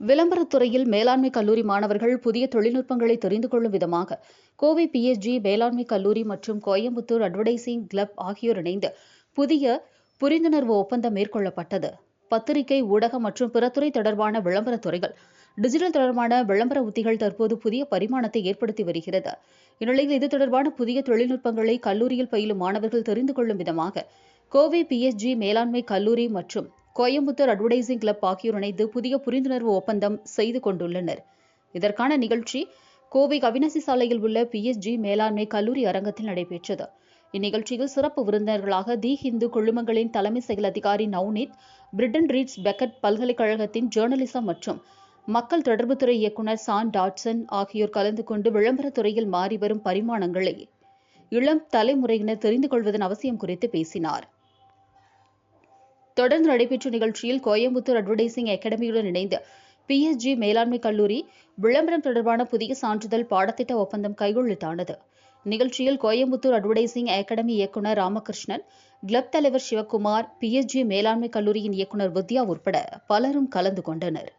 விளம்பரத்துறையில் மேலாண்மை கல்லூரி மாணவர்கள் புதிய தொழில்நுட்பங்களை தெரிந்து கொள்ளும் விதமாக கோவை PSG மேலாண்மை கல்லூரி மற்றும் கோயம்புத்தூர் அட்வர்டைசிங் கிளப் ஆகியோர் இணைந்து புதிய புரிந்துணர்வு ஒப்பந்தம் மேற்கொள்ளப்பட்டது. பத்திரிகை, ஊடகம் மற்றும் பிற துறை தொடர்பான விளம்பரத் துறைகள் டிஜிட்டல் தொடர்பான விளம்பர உத்திகள் தற்போது புதிய பரிமாணத்தை ஏற்படுத்தி வருகிறது. இந்நிலையில் இது தொடர்பான புதிய தொழில்நுட்பங்களை கல்லூரியில் பயிலும் மாணவர்கள் தெரிந்து கொள்ளும் விதமாக கோவை PSG மேலாண்மை கல்லூரி மற்றும் கோயம்புத்தூர் அட்வர்டைசிங் கிளப் ஆகியோர் இணைந்து புதிய புரிந்துணர்வு ஒப்பந்தம் செய்து கொண்டுள்ளனர். இதற்கான நிகழ்ச்சி கோவை அவிநாசி சாலையில் உள்ள PSG மேலாண்மை கல்லூரி அரங்கத்தில் நடைபெற்றது. இந்நிகழ்ச்சியில் சிறப்பு விருந்தினர்களாக தி ஹிந்து குழுமங்களின் தலைமை செயல் அதிகாரி நவ்னீத், பிரிட்டன் ரீட்ஸ் பெக்கட் பல்கலைக்கழகத்தின் ஜேர்னலிசம் மற்றும் மக்கள் தொடர்புத்துறை இயக்குநர் சான் டாட்சன் ஆகியோர் கலந்து கொண்டு விளம்பரத் துறையில் மாறிவரும் பரிமாணங்களை இளம் தலைமுறையினர் தெரிந்து கொள்வதன் அவசியம் குறித்து பேசினார். தொடர்ந்து நடைபெற்ற நிகழ்ச்சியில் கோயம்புத்தூர் அட்வர்டைசிங் அகாடமியுடன் இணைந்து PSG மேலாண்மை கல்லூரி விளம்பரம் தொடர்பான புதிய சான்றிதழ் பாடத்திட்ட ஒப்பந்தம் கையெழுத்தானது. நிகழ்ச்சியில் கோயம்புத்தூர் அட்வர்டைசிங் அகாடமி இயக்குநர் ராமகிருஷ்ணன், கிளப் தலைவர் சிவக்குமார், PSG மேலாண்மை கல்லூரியின் இயக்குநர் வித்யா உட்பட பலரும் கலந்து கொண்டனர்.